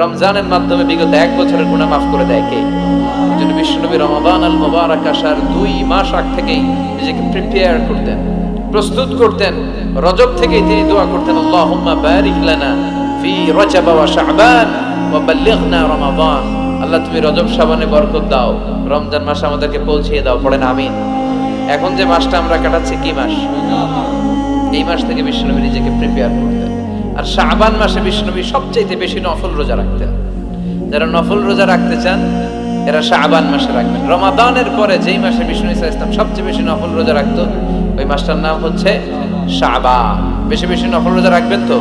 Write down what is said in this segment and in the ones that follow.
রমজানের মাধ্যমে বিগত 1 বছরের গুনাহ মাফ করে দেয় কে? যিনি বিশ্বনবী রমাদান আল মুবারাক আসার 2 মাস আগ থেকেই নিজেকে প্রিপেয়ার করতেন, প্রস্তুত করতেন। রজব থেকেই তিনি দোয়া করতেন, আল্লাহুম্মা বারিক লানা ফি রজব ওয়া শাবান ওয়া বাল্লিগনা রমাদান। আল্লাহ তুমি রজব শাবানে বরকত দাও, রমজান মাস আমাদেরকে পৌঁছিয়ে দাও। পড়েন আমিন। এখন যে মাসটা আমরা কাটাচ্ছি কি মাস? এই মাস থেকে বিশ্বনবী নিজেকে প্রিপেয়ার করতেন। আর শাবান মাসে বিশ্বনবী সবচেয়ে বেশি নফল রোজা রাখতেন। যারা নফল রোজা রাখতে চান এরা শাবান মাসে রাখবেন। রমাদানের পরে যেই মাসে বিষ্ণু ইসা ইসলাম সবচেয়ে বেশি নফল রোজা রাখতো ওই মাসটার নাম হচ্ছে শাবান। বেশি বেশি নফল রোজা রাখবেন তো?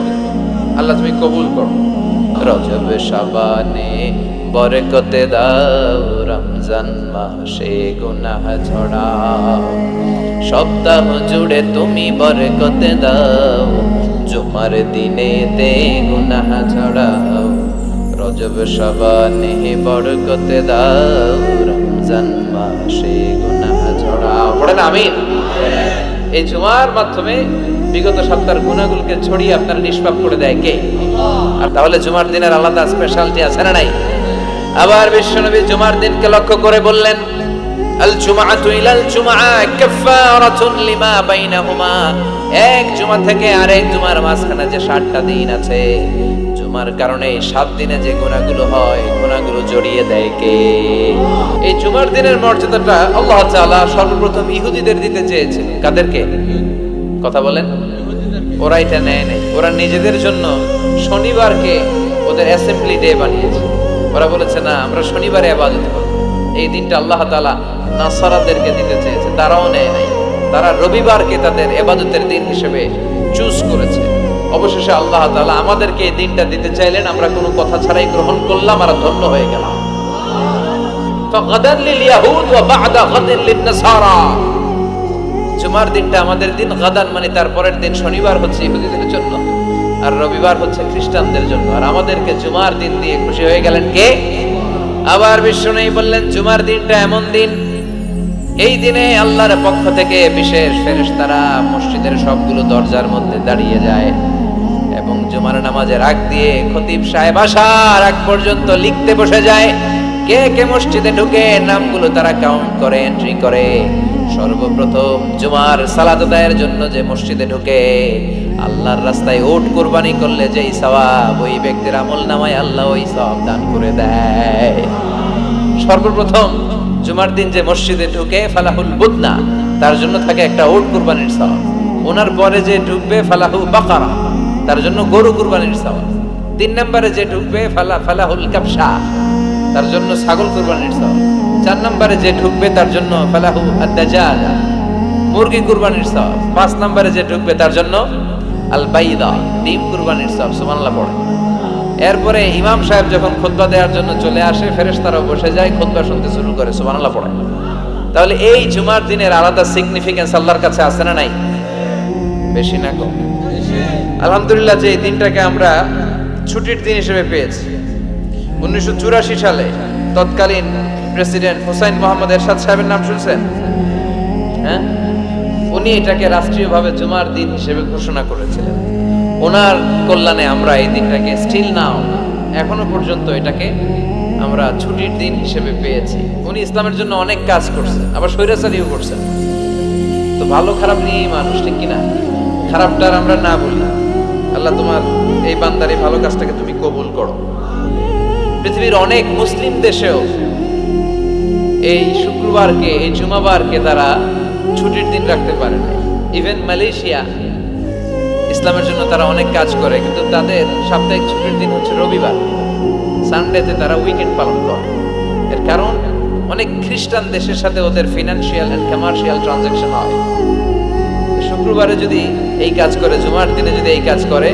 আল্লাহ তুমি কবুল করো। রজব শাবানে বরকতে দাও, রমজান মাসে গুনাহ ঝরাও, সপ্তাহ জুড়ে তুমি বরকতে দাও, জুমার দিনেতে গুনাহ ঝরাও, রজব শাবানে বরকতে দাও, রমজান মাসে গুনাহ ঝরাও। পড়েন আমিন। এই জুমার মাধ্যমে বিগত সপ্তাহের গুনাহগুলোকে ছড়িয়ে আপনার নিষ্পাপ করে দেয় কে? আর তাহলে জুমার দিনের আলাদা স্পেশালিটি আছে না নাই? আবার বিশ্বনবী জুমার দিনকে লক্ষ্য করে বললেন, আল জুমআতু ইলাল জুমআ কাফফারাতুন লিমা বাইনাহুমা। এক জুমা থেকে আরেক জুমার মাঝখানে যে 7টা দিন আছে, জুমার কারণে 7 দিনে যে গুনাহগুলো হয়, গুনাহগুলো জড়িয়ে দেয় কে? এই জুমার দিনের মর্যাদাটা আল্লাহ তাআলা সর্বপ্রথম ইহুদিদের দিতে চেয়েছেন। কাদেরকে? কথা বলেন। ওরা এটা নেয় নাই। ওরা নিজেদের জন্য শনিবারকে ওদের অ্যাসেম্বলি ডে বানিয়েছে। ওরা বলেছে না, আমরা শনিবারে ইবাদত করব। এই দিনটা আল্লাহ তাআলা নাসারাদেরকে দিতে চেয়েছে, তারাও নেয় নাই। তারা রবিবারকে তাদের ইবাদতের দিন হিসেবে চুজ করেছে। অবশেষে আল্লাহ তাআলা আমাদেরকে এই দিনটা দিতে চাইলেন, আমরা কোনো কথা ছাড়াই গ্রহণ করলাম আর ধন্য হয়ে গেলাম। ফাগাদান লিল ইয়াহুদ ওয়া বা'দা গাদিন লিন নাসারা। জুমার দিনটা আমাদের দিন, গাদান মানে তারপরের দিন শনিবার হচ্ছে ইহুদিদের জন্য, আর রবিবার হচ্ছে খ্রিস্টানদের জন্য। আর আমাদেরকে জুমার দিন দিয়ে খুশি হয়ে গেলেন কে? আবার বিশ্বনবী বললেন, জুমার দিনটা এমন দিন, এই দিনে আল্লাহর পক্ষ থেকে বিশেষ ফেরেশতারা মসজিদের সবগুলো দরজার মধ্যে দাঁড়িয়ে যায় এবং জুমার নামাজের আগ দিয়ে খতিব সাহেব আসার আগ পর্যন্ত লিখতে বসে যায়। কে কে মসজিদে ঢুকে নামগুলো তারা কাউন্ট করে, এন্ট্রি করে। সর্বপ্রথম জুমার সালাত আদায়ের জন্য যে মসজিদে ঢুকে, আল্লাহর রাস্তায় উট কুরবানি করলে যেই সওয়াব, ওই ব্যক্তির আমলনামায় আল্লাহ ওই সওয়াব দান করে দেয়। সর্বপ্রথম জুমার দিন যে মসজিদে ঢুকে ফালাহুল বুদনা, তার জন্য থাকে একটা উট কুরবানির সওয়াব। ওনার পরে যে ঢুকবে ফালাহু বাকারা, তার জন্য গরু কুরবানির সওয়াব। 3 নম্বরে যে ঢুকবে ফালাহুল কাবশা, তার জন্য ছাগল কুরবানির সওয়াব। 4 নম্বরে যে ঢুকবে তার জন্য ফালাহু আদ-দাজাজ, মুরগি কুরবানির সওয়াব। 5 নম্বরে যে ঢুকবে তার জন্য আল বাইদা, ডিম কুরবানির সওয়াব। সুবহানাল্লাহ পড়ে। এরপরে ইমাম সাহেব যখন খুতবা দেওয়ার জন্য চলে আসে, ফেরেশতারাও বসে যায়, খুতবা শুনতে শুরু করে। সুবহানাল্লাহ পড়ে। তাহলে এই জুমার দিনের আলাদা সিগনিফিকেন্স আল্লাহর কাছে আছে না নাই? বেশি না কম? আলহামদুলিল্লাহ যে এই দিনটাকে আমরা ছুটির দিন হিসেবে পেয়েছি। 1984 সালে তৎকালীন প্রেসিডেন্ট হুসাইন মোহাম্মদ এরশাদ সাহেবের নাম শুনছেন? হ্যাঁ, উনি এটাকে রাষ্ট্রীয়ভাবে জুমার দিন হিসেবে ঘোষণা করেছিলেন। ওনার কল্যাণে আমরা এই দিনটাকে স্টিল নাও, এখনো পর্যন্ত এটাকে আমরা ছুটির দিন হিসেবে পেয়েছি। উনি ইসলামের জন্য অনেক কাজ করছেন, আবার স্বৈরাচারীও করছেন। তো ভালো খারাপ নিয়েই মানুষ, ঠিক কিনা? খারাপটার আমরা না বলি। আল্লাহ তোমার এই বান্দার এই ভালো কাজটাকে তুমি কবুল করো। পৃথিবীর অনেক মুসলিম দেশেও এই শুক্রবারকে, এই জুমাবারকে তারা ছুটির দিন রাখতে পারে না। ইভেন মালয়েশিয়া, ইসলামের জন্য তারা অনেক কাজ করে, কিন্তু তাদের সাপ্তাহিক ছুটির দিন হচ্ছে রবিবার। সানডেতে তারা উইকেন্ড পালন করে। এর কারণ অনেক খ্রিস্টান দেশের সাথে ওদের ফিনান্সিয়াল এন্ড কমার্শিয়াল ট্রানজাকশন হয়। শুক্রবারে যদি এই কাজ করে, জুমার দিনে যদি এই কাজ করে,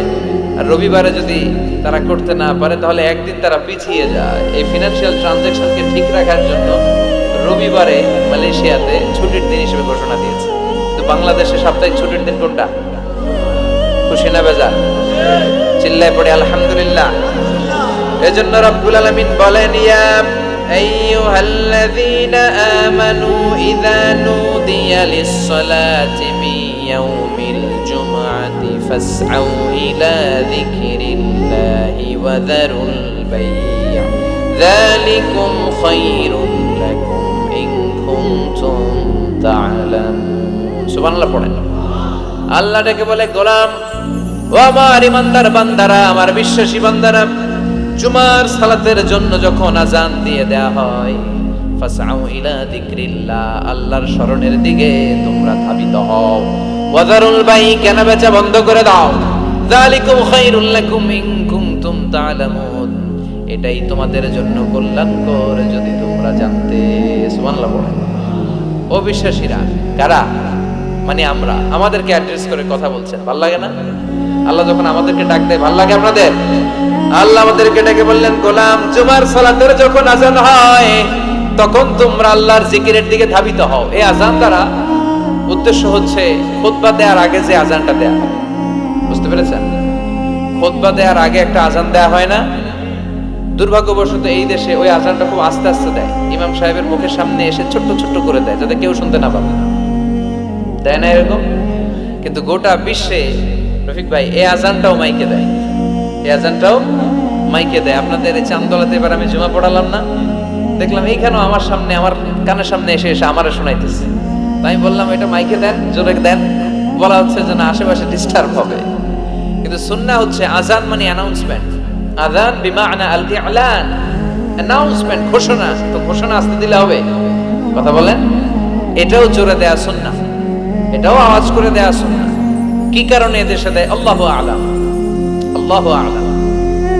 আর রবিবারে যদি তারা করতে না পারে, তাহলে একদিন তারা পিছিয়ে যায়। এই ফিনান্সিয়াল ট্রানজাকশনকে ঠিক রাখার জন্য রবিবারে মালয়েশিয়াতে ছুটির দিন হিসেবে ঘোষণা দিয়েছে। তো বাংলাদেশে সাপ্তাহিক ছুটির দিন কোনটা? খুশি না বেজার? চিল্লায় পড়ে আলহামদুলিল্লাহ। এজন্য রব্বুল আলামিন বলেন, ইয়া আইয়ুহাল্লাযীনা আমানু ইযা নুদিয়া লিস-সালাতি মিন ইয়াউমিল জুমআতি ফাসআউ ইলা যিকরিল্লাহি ওয়া যারুল البيع ذلكم خير لكم إن كنتم تعلمون سبحان الله পড়েন আল্লাহ ডেকে বলে গোলাম ও আমার ইমানদার বান্দারা আমার বিশ্বাসী বান্দারা জুমার সালাতের জন্য যখন আযান দিয়ে দেয়া হয় ফাসআউ ইলা যিকরিল্লাহ আল্লাহর স্মরণের দিকে তোমরা ধাবিত হও ওয়াজারুল বাই কেনা বেচা বন্ধ করে দাও যালিকুম খায়রুল লাকুম ইন কুনতুম তা'লামুন এটাই তোমাদের জন্য কল্যাণকর যদি তোমরা জানতে সুবহানাল্লাহ বলেন ও বিশ্বাসীরা কারা মানে আমরা আমাদেরকে অ্যাড্রেস করে কথা বলছেন ভালো লাগে না আল্লাহ যখন আমাদেরকে ডাক দেয় ভালো লাগে আপনাদের আল্লাহ আমাদেরকে ডেকে বললেন গোলাম জুমার সালাতের যখন আযান হয় তখন তোমরা আল্লাহর জিকিরের দিকে ধাবিত হও এই আযান দ্বারা উদ্দেশ্য হচ্ছে খুতবা দেওয়ার আগে যে আযানটা দেয়া হয় বুঝতে পেরেছেন খুতবা দেওয়ার আগে একটা আযান দেয়া হয় না দুর্ভাগ্যবশত এই দেশে ওই আযানটা খুব আস্তে আস্তে দেয় ইমাম সাহেবের মুখের সামনে এসে ছোট্ট ছোট্ট করে দেয় যাতে কেউ শুনতে না পাবে দেয় না এরকম কিন্তু গোটা বিশ্বে রফিক ভাই এই আযানটাও মাইকে দেয় এই আযানটাও মাইকে দেয় আপনাদের এই চান্দোলাতে এবার আমি জুমা পড়ালাম না দেখলাম এইখানেও আমার সামনে আমার কানের সামনে এসে এসে আমারে শোনাইতেছে তাই বললাম এটা মাইকে দেন জোরে দেন বলা হচ্ছে যে না আশেপাশে ডিস্টার্ব হবে কিন্তু সুন্নাহ হচ্ছে আযান মানে অ্যানাউন্সমেন্ট আযান বিমানা আল ই'লান অ্যানাউন্সমেন্ট ঘোষণা তো ঘোষণা আসতে দিলে হবে কথা বলেন এটাও জোরে দেয়া সুন্নাহ এটাও আওয়াজ করে দেয়া সুন্নাহ কি কারণে এদেশে দেয় আল্লাহু আ'লাম আল্লাহু আ'লাম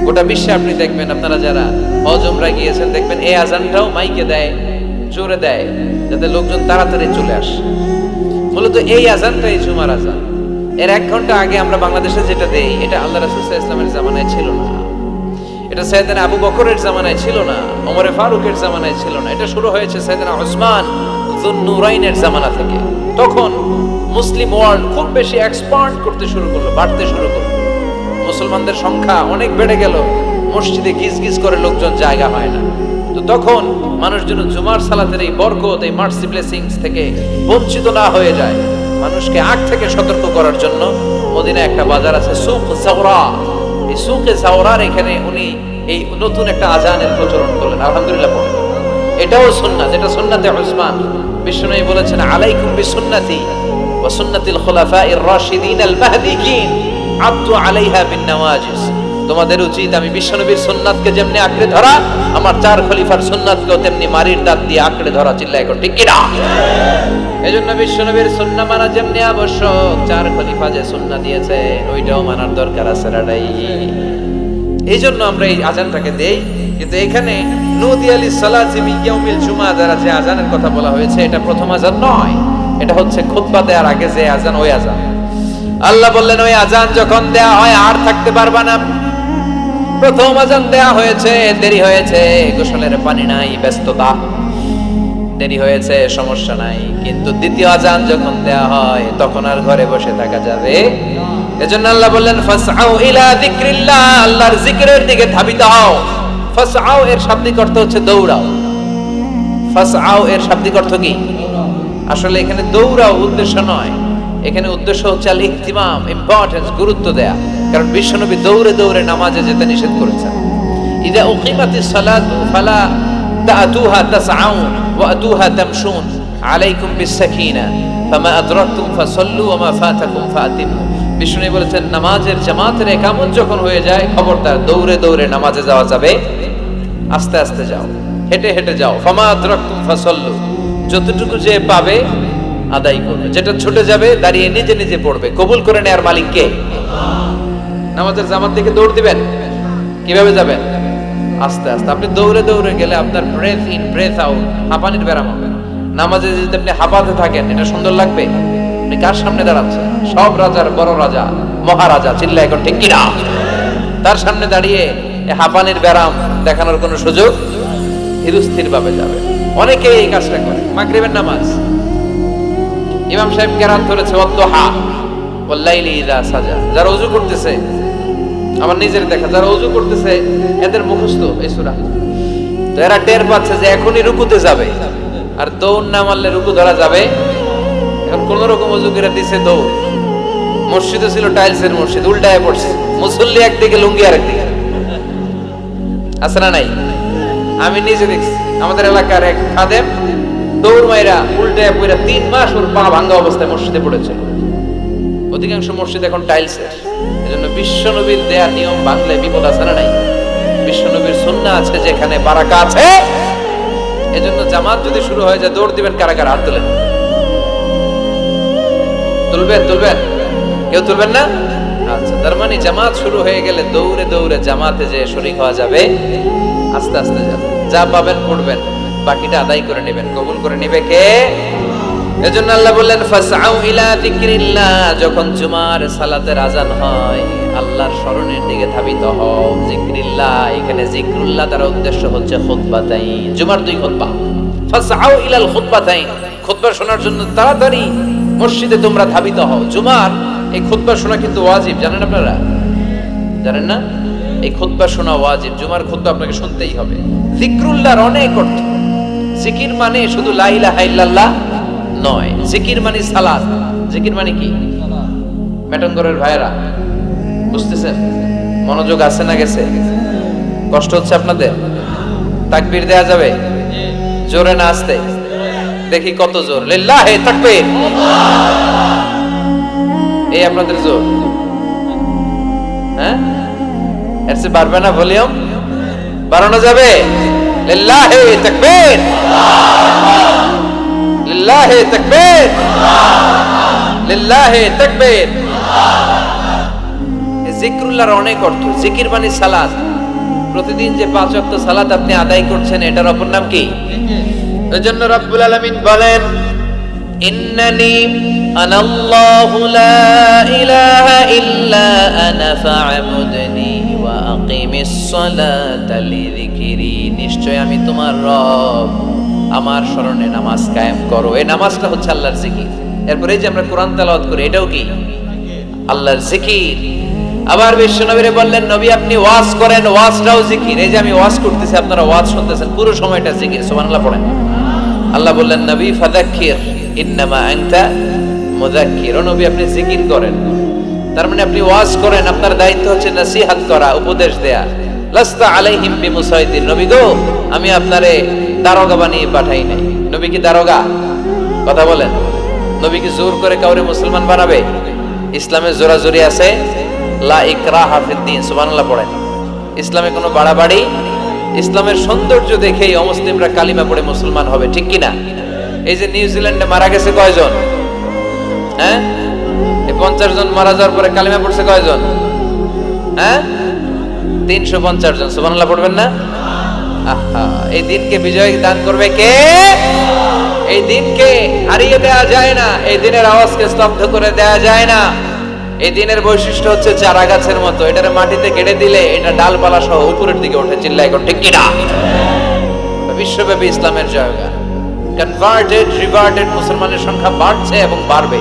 গোটা বিশ্বে আপনি দেখবেন আপনারা যারা হজ উমরা গিয়েছেন দেখবেন এই আযানটাও মাইকে দেয় জোরে দেয় যাতে লোকজন তাড়াতাড়ি চলে আসে মূলত এই আযানটাই জুমার আযান এর 1 ঘন্টা আগে আমরা বাংলাদেশে যেটা দেই এটা আল্লাহ রাসূল সাল্লাল্লাহু আলাইহি ওয়াসাল্লামের জামানায় ছিল না এটা সাইয়েদনা আবু বকরের জামানায় ছিল না ওমর ফারুকের জামানায় ছিল না এটা শুরু হয়েছে সাইয়েদনা উসমান যুন-নুরাইনের জামানা থেকে তখন মুসলিম ওয়ার্ল্ড খুব বেশি এক্সপান্ড করতে শুরু করলো বাড়তে শুরু করলো মুসলমানদের সংখ্যা অনেক বেড়ে গেল মসজিদে গিজ করে লোকজন জায়গা হয় না তো তখন মানুষ যেন জুমার সালাতের এই বরকত এই মার্সি ব্লেসিংস থেকে বঞ্চিত না হয়ে যায় মানুষকে আগ থেকে সতর্ক করার জন্য মদিনায় একটা বাজার আছে সুক জাওরা এই সুকে জাওরার এখানে উনি এই নতুন একটা আযানের প্রচলন করলেন আলহামদুলিল্লাহ পড়েন এটাও সুন্নাহ যেটা সুন্নাতে উসমান বিশ্বনবী বলেছেন আলাইকুম বিসুন্নতি ওয়া সুন্নাতিল খুলাফায়ে রাশিদিন আল মাহদিয়িন আব্দু আলাইহা বিন নওয়াজিস তোমাদের উচিত আমি বিশ্বনবীর সুন্নাতকে যেমনি আঁকড়ে ধরা আমার 4 খলিফার সুন্নাতকেও তেমনি মারির দাঁত দিয়ে আঁকড়ে ধরা চিল্লায় এখন ঠিক কিনা এজন্য বিশ্বনবীর সুন্নাহ মানা যেমনি আবশ্যক 4 খলিফা যে সুন্নাহ দিয়েছে ওইটাও মানার দরকার আছে রাডাই এইজন্য আমরা এই আযানটাকে দেই কিন্তু এখানে নুদি আলি সালাতি মিন ইয়াউমিল জুমআ দ্বারা যে আযানের কথা বলা হয়েছে এটা প্রথম আযান নয় এটা হচ্ছে খুতবা দেওয়ার আগে যে আযান ওই আযান আল্লাহ বললেন ওই আযান যখন দেয়া হয় আর থাকতে পারবা না প্রথম আযান দেয়া হয়েছে দেরি হয়েছে গোসলের পানি নাই ব্যস্ততা দেরি হয়েছে সমস্যা নাই কিন্তু দ্বিতীয় আযান যখন দেয়া হয় তখন আর ঘরে বসে থাকা যাবে এজন্য আল্লাহ বললেন ফাসআউ ইলা যিকরিল্লাহ আল্লাহর জিকিরের দিকে ধাবিত হও ফাসআউ এর শাব্দিক অর্থ হচ্ছে দৌড়াও ফাসআউ এর শাব্দিক অর্থ কি আসলে এখানে দৌড়াও উদ্দেশ্য নয় এখানে উদ্দেশ্য হচ্ছে আল ইহতিমাম ইম্পর্টেন্স গুরুত্ব দেয়া কারণ বিশ্বনবী দৌড়ে দৌড়ে নামাজে যেতে নিষেধ করেছেন ইযা উকিমাতিস সালাতু ফালা তা'তুহা তাসআউন ওয়া আতুহা তামশুন আলাইকুম বিস-সাকিনা ফামা আদরাকতুম ফাসাল্লু ওয়া মা ফাতাকুম ফাতিমু বিশ্বনবী বলেছেন নামাজের জামাতের ইকামত যখন হয়ে যায় খবরদার দৌড়ে দৌড়ে নামাজে যাওয়া যাবে আস্তে আস্তে যাও হেঁটে হেঁটে যাও ফামা আদরাকতুম ফাসাল্লু যতটুকু যে পাবে আদায় করবে যেটা ছুটে যাবে দাঁড়িয়ে নিজে নিজে পড়বে কবুল করে নেয়ার মালিক কে নামাজের জামাত থেকে দৌড় দিবেন কিভাবে যাবেন আস্তে আস্তে আপনি দৌড়ে দৌড়ে গেলে আপনার ব্রেথ ইন ব্রেথ আউট হাঁপানির ব্যারাম হবে নামাজে যদি আপনি হাঁপাতে থাকেন এটা সুন্দর লাগবে আপনি কার সামনে দাঁড়াচ্ছেন সব রাজার বড় রাজা মহারাজা চিল্লা এখন ঠিক কিনা তার সামনে দাঁড়িয়ে হাঁপানির ব্যারাম দেখানোর কোনো সুযোগ ধীরস্থির ভাবে যাবে অনেকে এই কাজটা করে মাগরিবের নামাজ ইমাম সাহেব কেরাত ধরেছে ওয়াদুহা ওয়াল্লাইলি ইযা সাজা যারা ওযু করতেছে আমার নিজের দেখা যারা ওযু করতেছে এদের মুখস্থ এই সূরা তো এরা টের পাচ্ছে যে এখনই রুকুতে যাবে আর দৌড় না মারলে রুকু ধরা যাবে এখন কোন রকম ওযু করে দিছে দৌড় মসজিদে ছিল টাইলসের মসজিদ উল্টায় পড়ছে মুসল্লি একদিকে লুঙ্গি আরেকদিকে আছে না নাই? আমি নিজে দেখছি আমাদের এলাকার এক খাদেম দৌড় মাইরা উল্টে পড়ে 3 মাস ওর পা ভাঙা অবস্থায় মসজিদে পড়েছিল। অধিকাংশ মসজিদ এখন টাইলসের, এজন্য বিশ্বনবীর দেয়া নিয়ম ভাঙলে বিপদ আছে না নাই? বিশ্বনবীর সুন্নাহ আছে যেখানে বারাকা আছে। এজন্য জামাত যদি শুরু হয়ে যায় দৌড় দিবেন, কারা কারা হাত তোলেন? তুলবেন? কেউ তুলবেন না? আচ্ছা, তার মানে জামাত শুরু হয়ে গেলে দৌড়ে দৌড়ে জামাতে যে শরীক হওয়া যাবে, আস্তে আস্তে যাবে, যা পাবেন পড়বেন, বাকিটা আদায় করে নেবেন। কবুল করে নেবে কে? এজন্য আল্লাহ বললেন ফাসআউ ইলা যিকরিল্লাহ, যখন জুমার সালাতের আযান হয় আল্লাহর স্মরণের দিকে ধাবিত হও। যিকরিল্লাহ, এখানে যিকরুল্লাহ তার উদ্দেশ্য হচ্ছে খুতবাতাইন, জুমার 2 খুতবা। ফাসআউ ইলাল খুতবাতাইন, খুতবা শোনার জন্য তাড়াতাড়ি মসজিদে তোমরা ধাবিত হও। জুমার এই খুতবা শোনা কিন্তু ওয়াজিব, জানেন আপনারা? জানেন না? এই খুতবা শোনা ওয়াজিব, জুমার খুতবা আপনাকে শুনতেই হবে। যিকরুল্লাহর অনেক অর্থ। জিকির মানে শুধু লা ইলাহা ইল্লাল্লাহ নয়, জিকির মানে সালাত। জিকির মানে কি? মেটনগরের ভাইরা বুঝতেছেন? মনোযোগ আছে না গেছে? কষ্ট হচ্ছে আপনাদের? তাকবীর দেয়া যাবে? জোরে না আস্তে? দেখি কত জোর। লিল্লাহি তাকবীর। এই আপনাদের জোর? হ্যাঁ, এর চেয়ে বাড়বে না? ভলিউম বাড়ানো যাবে? লিল্লাহি তাকবীর, লিল্লাহি তাকবীর, লিল্লাহি তাকবীর। যিকরুল্লাহর অনেক অর্থ। জিকির মানে সালাত। প্রতিদিন যে 5 ওয়াক্ত সালাত আপনি আদায় করছেন এটার অপর নাম কি? এজন্য রব্বুল আলামিন বলেন ইন্নানি আনাল্লাহু লা ইলাহা ইল্লা আনা ফা'বুদনি ওয়া আকিমিস সালাতা লিযিকরি, নিশ্চয় আমি তোমার রব, আমার স্মরণে নামাজ কায়েম করো। এই নামাজটা হচ্ছে আল্লাহর জিকির। এরপরে যে আমরা কোরআন তেলাওয়াত করি এটাও কি আল্লাহর জিকির। আবার বিশ্বনবীরে বললেন নবী আপনি ওয়াজ করেন, ওয়াজটাও জিকির। এই যে আমি ওয়াজ করতেছি, আপনারা ওয়াজ শুনতেছেন, পুরো সময়টা জিকির। সুবহানাল্লাহ পড়েন। আল্লাহ বললেন নবী ফাযাক্কির ইন্নামা আনতা মুযাক্কির, ও নবী আপনি জিকির করেন। তার মানে আপনি ওয়াজ করেন, আপনার দায়িত্ব হচ্ছে নসিহত করা, উপদেশ দেয়া। লাস্তা আলাইহিম বিমুসাইদির, নবী গো আমি আপনারে দারোগা বানিয়ে পাঠাই নাই। নবী কি দারোগা? কথা বলেন। নবী কি জোর করে কাউরে মুসলমান বানাবে? ইসলামে জোরাজুরি আছে? লা ইকরাহা ফিদ্দিন। সুবহানাল্লাহ পড়েন। ইসলামে কোনো বাড়াবাড়ি, ইসলামের সৌন্দর্য দেখেই অমুসলিমরা কালিমা পড়ে মুসলমান হবে, ঠিক কি না? এই যে নিউজিল্যান্ডে মারা গেছে কয়জন? হ্যাঁ, এই 50 জন মারা যাওয়ার পরে কালিমা পড়ছে কয়জন? হ্যাঁ, 350 জন। সুবহানাল্লাহ পড়বেন না? আহা, এই দিনকে বিজয় দান করবে কে? এই দিনকে হারিয়ে দেওয়া যায় না, এই দিনের আওয়াজকে স্তব্ধ করে দেওয়া যায় না। এই দিনের বৈশিষ্ট্য হচ্ছে চারা গাছের মতো, এটারে মাটিতে কেটে দিলে এটা ডালপালা সহ উপরের দিকে ওঠে। চিল্লায় এখন ঠিক কিনা? বিশ্বব্যাপী ইসলামের জয়গান। কনভার্টেড রিভার্টেড মুসলমানের সংখ্যা বাড়ছে এবং বাড়বে।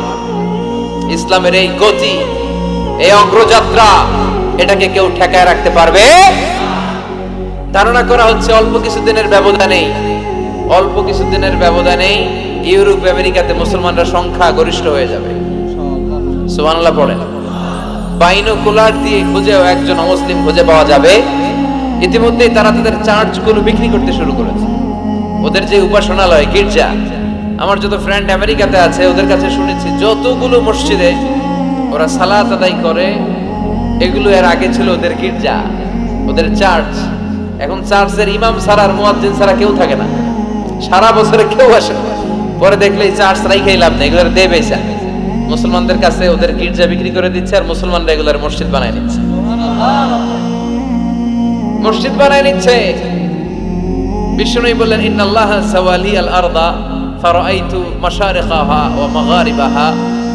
ইসলামের এই গতি, এই অগ্রযাত্রা, এটাকে কেউ ঠেকায় রাখতে পারবে? ধারণা করা হচ্ছে অল্প কিছুদিনের ব্যবধানেই, অল্প কিছুদিনের ব্যবধানেই ইউরোপ আমেরিকাতে মুসলমানরা সংখ্যা গরিষ্ঠ হয়ে যাবে। সুবহানাল্লাহ পড়েন। বাইনোকুলার দিয়ে খুঁজেও একজন অমুসলিম খুঁজে পাওয়া যাবে। ইতিমধ্যেই তারা তাদের চার্চগুলো বিক্রি করতে শুরু করেছে। ওদের যে উপাসনালয়, গির্জা, আমার যত ফ্রেন্ড আমেরিকাতে আছে ওদের কাছে শুনেছি যতগুলো মসজিদে ওরা সালাত আদায় করে এগুলো এর আগে ছিল ওদের গির্জা, ওদের চার্চ। এখন চার্চের ইমাম ছাড়া আর মুয়াজ্জিন ছাড়া কেউ থাকে না, সারা বছরে কেউ আসে না। পরে দেখলে এই চার্চ রাইখাই লাভ নেই, এগুলোর দেবে পয়সা। মুসলমানদের কাছে ওদের গির্জা বিক্রি করে দিচ্ছে আর মুসলমানরা এগুলোর মসজিদ বানায় নিচ্ছে, মসজিদ বানায় নিচ্ছে। বিষ্ণু বললেন ইন্নাল্লাহা সাওয়ালিয়াল আরদা ফারাআইতু মাশারিকাহা ওয়া মাগারিবাহা,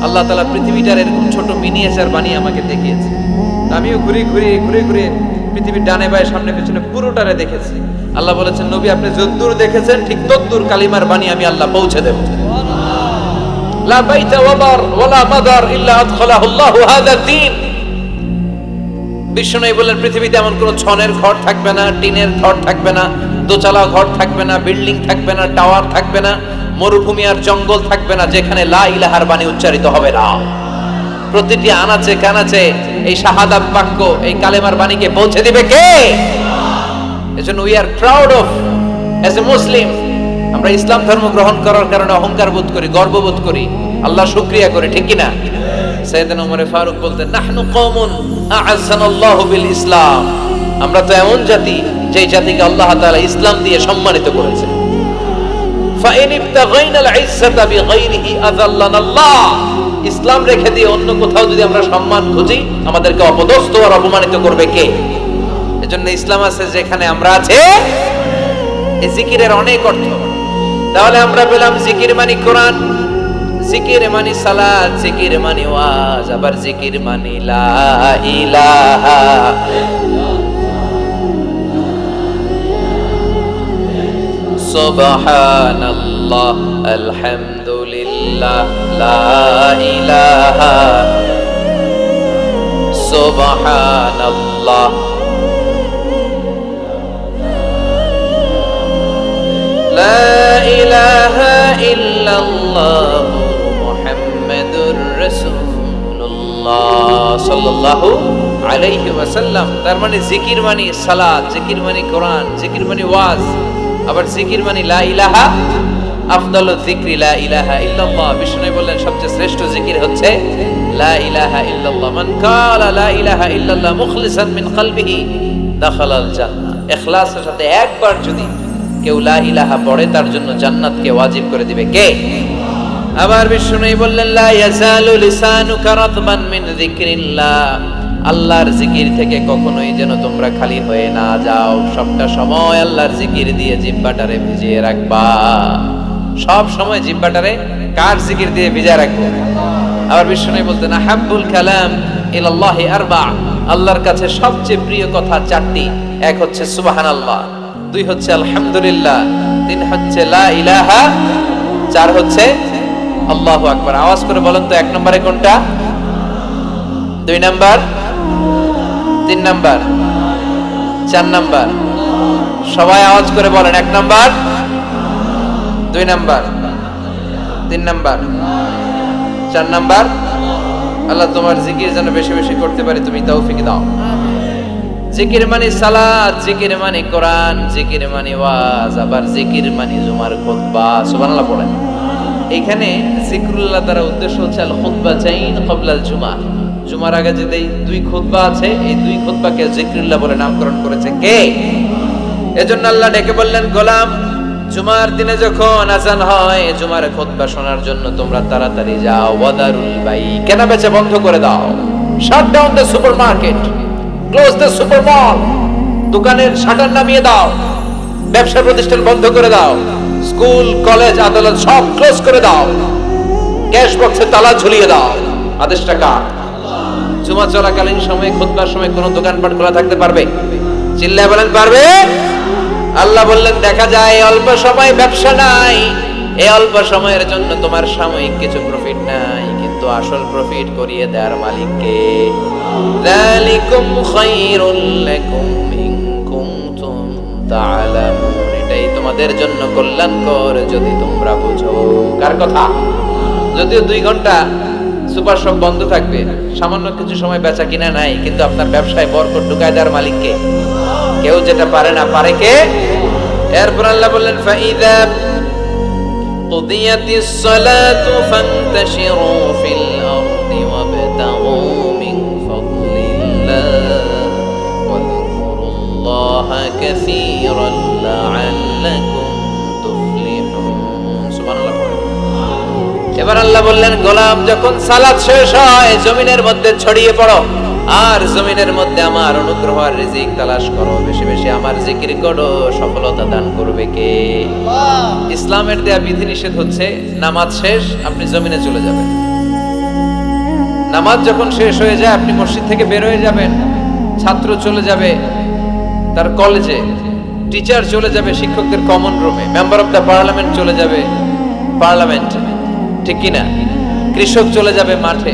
আল্লাহ তাআলা পৃথিবীটার এরকম ছোট মিনিয়েচার বানিয়ে আমাকে দেখিয়েছে। আমিও ঘুরে ঘুরে ঘুরে ঘুরে পৃথিবীর ডানে বায়ে সামনে পেছনে পুরোটারে দেখেছি। আল্লাহ বলেছেন নবী আপনি যতদূর দেখেছেন ঠিক ততদূর কালিমার বাণী আমি আল্লাহ পৌঁছে দেব। লা বাইতা ওয়াদার ওয়ালা মাদার ইল্লা আদখালাহু আল্লাহু হাযা দ্বীন। বিষ্ণু বললেন পৃথিবীতে এমন কোন ছনের ঘর থাকবে না, টিনের ঘর থাকবে না, দোতলা ঘর থাকবে না, বিল্ডিং থাকবে না, টাওয়ার থাকবে না, মরুভূমি আর জঙ্গল থাকবে না যেখানে লা ইলাহার বাণী উচ্চারিত হবে না। প্রতিটি আনাচে কানাচে এই শাহাদাত বাক্য, এই কালেমার বাণীকে পৌঁছে দিবে কে? এজন্য we are proud of as a Muslim, আমরা ইসলাম ধর্ম গ্রহণ করার কারণে অহংকার বোধ করি, গর্ববোধ করি, আল্লাহ শুকরিয়া করি, ঠিক কি না? সাইয়েদনা ওমর ফারুক বলতেন, নাহনু কওমুন আ'আজ্জানাল্লাহু বিল ইসলাম, আমরা তো এমন জাতি যেই জাতিকে আল্লাহ তাআলা ইসলাম দিয়ে সম্মানিত করেছে। ফাইন ইবতাগাইনাল ইজ্জাতা বিগাইরিহি আযাল্লানাল্লাহ, ইসলাম রেখে দিয়ে অন্য কোথাও যদি আমরা সম্মান খুঁজি, আমাদেরকে অপদস্থ আর অপমানিত করবে কে? এজন্য ইসলাম আছে যেখানে আমরা আছে। এই জিকিরের অনেক অর্থ। তাহলে আমরা পেলাম জিকির মানে কোরআন, জিকির মানে সালাত, জিকির মানে ওয়াজ, আবার জিকির মানে লা ইলাহা। সুবহানাল্লাহ, আলহামদুলিল্লাহ, লা ইলাহা, সুবহানাল্লাহ, লা ইলাহা ইল্লাল্লাহ, মুহাম্মাদুর রাসূলুল্লাহ সাল্লাল্লাহু আলাইহি ওয়াসাল্লাম। তার মানে জিকির মানে সালাত, জিকির মানে কোরআন, জিকির মানে ওয়াজ, আবার জিকির মানে লা ইলাহা। আফদালুয যিকরি লা ইলাহা ইল্লাল্লাহ। বিষ্ণু বললেন সবচেয়ে শ্রেষ্ঠ জিকির হচ্ছে লা ইলাহা ইল্লাল্লাহ। মান কালা লা ইলাহা ইল্লাল্লাহ মুখলিসান মিন কলবিহি দাখালাল জান্নাহ। ইখলাসের সাথে একবার যদি কেউ লা ইলাহা পড়ে, তার জন্য জান্নাতকে ওয়াজিব করে দিবে কে? আবার বিষ্ণু বললেন, লা ইয়াজালু লিসানুকা রাতবান মিন যিকরিল্লাহ, আল্লাহর জিকির থেকে কখনোই যেন তোমরা খালি হয়ে না যাও, সবটা সময় আল্লাহর জিকির দিয়ে জিহ্বাটারে ভিজিয়ে রাখবা। সব সময় জিহ্বাটারে কার জিকির দিয়ে ভিজিয়ে রাখবো? আবার বিষ্ণু বলতেন, আহাব্বুল কালাম ইলাল্লাহি আরবা, আল্লাহর কাছে সবচেয়ে প্রিয় কথা চারটি। এক হচ্ছে সুবহানাল্লাহ, দুই হচ্ছে আলহামদুলিল্লাহ, তিন হচ্ছে লা ইলাহা, চার হচ্ছে আল্লাহু আকবার। আওয়াজ করে বলেন তো, এক নম্বরে কোনটা? দুই নাম্বার, তিন নাম্বার, চার নাম্বার? সবাই আওয়াজ করে বলেন, এক নাম্বার, দুই নাম্বার, তিন নাম্বার, চার নাম্বার। আল্লাহ তোমার জিকির যেন বেশি বেশি করতে পারি, তুমি তৌফিক দাও। জিকির মানে সালাত, জিকির মানে কোরআন, জিকির মানে ওয়াজ, আবার জিকির মানে জুমার খুতবা। সুবহানাল্লাহ পড়েন। এখানে জিকরুল্লাহ দ্বারা উদ্দেশ্য হচ্ছে আল খুতবাতাইন ক্বাবলাল জুমা, জুমার আগে যে দুই খুতবা আছে, এই দুই খুতবাকে জিকরুল্লাহ বলে নামকরণ করেছে কে? এজন্য আল্লাহ ডেকে বললেন, গোলাম, জুমার দিনে যখন আযান হয়, জুমার খুতবা শোনার জন্য তোমরা তাড়াতাড়ি যাও। ওয়াদারুল বাই, কেনা বেচা বন্ধ করে দাও। Shut down the supermarket, close the super মল, দোকানের শাটার নামিয়ে দাও, ব্যবসা প্রতিষ্ঠান বন্ধ করে দাও, স্কুল কলেজ আদালত সব ক্লোজ করে দাও, ক্যাশ বক্সে তালা ঝুলিয়ে দাও। আদেশটা কার? জুমা চলাকালীন সময়ে, খুতবার সময় কোনো দোকানপাট খোলা থাকতে পারবে? চিল্লায় বলেন, পারবে? আল্লাহ বললেন, দেখা যায় অল্প সময় ব্যবসা নাই, এই অল্প সময়ের জন্য তোমার সাময়িক কিছু প্রফিট নাই, কিন্তু আসল প্রফিট করিয়ে দেওয়ার মালিক কে? যালিকুম খায়রুল লাকুম ইন কুনতুম তা'লামুন, এটাই তোমাদের জন্য কল্যাণকর যদি তোমরা বুঝো। কার কথা? যদিও 2 ঘন্টা সুপার শপ বন্ধ থাকবে, সামান্য কিছু সময় বেচা কিনা নাই, কিন্তু আপনার ব্যবসায় বরকত ঢুকায় দেওয়ার মালিক কে? কেউ যেটা পারে না, পারে কে? এরপর আল্লাহ বললেন, ফাইদা কুদিয়াতিস সালাতু ফান্তাশিরু ফিল আরদি ওয়াবতাগু মিন ফাদলিল্লাহ ওয়াযকুরুল্লাহা কাসীরান লাআল্লাকুম তুফলিহুন। সুবহানাল্লাহ। এবার আল্লাহ বললেন, গোলাম, যখন সালাত শেষ হয়, জমিনের মধ্যে ছড়িয়ে পড়ো, আর জমিনের মধ্যে আমার অনুগ্রহ আর রিজিক তালাশ করো, বেশি বেশি আমার জিকির করো। সফলতা দান করবে কে? ইসলামের দেয়া বিধি নিষেধ হচ্ছে, নামাজ শেষ আপনি জমিনে চলে যাবেন। নামাজ যখন শেষ হয়ে যায়, আপনি মসজিদ থেকে বের হয়ে যাবেন, ছাত্র চলে যাবে তার কলেজে, টিচার চলে যাবে শিক্ষকদের কমন রুমে, মেম্বার অফ দ্য পার্লামেন্ট চলে যাবে পার্লামেন্টে, ঠিক কিনা? কৃষক চলে যাবে মাঠে।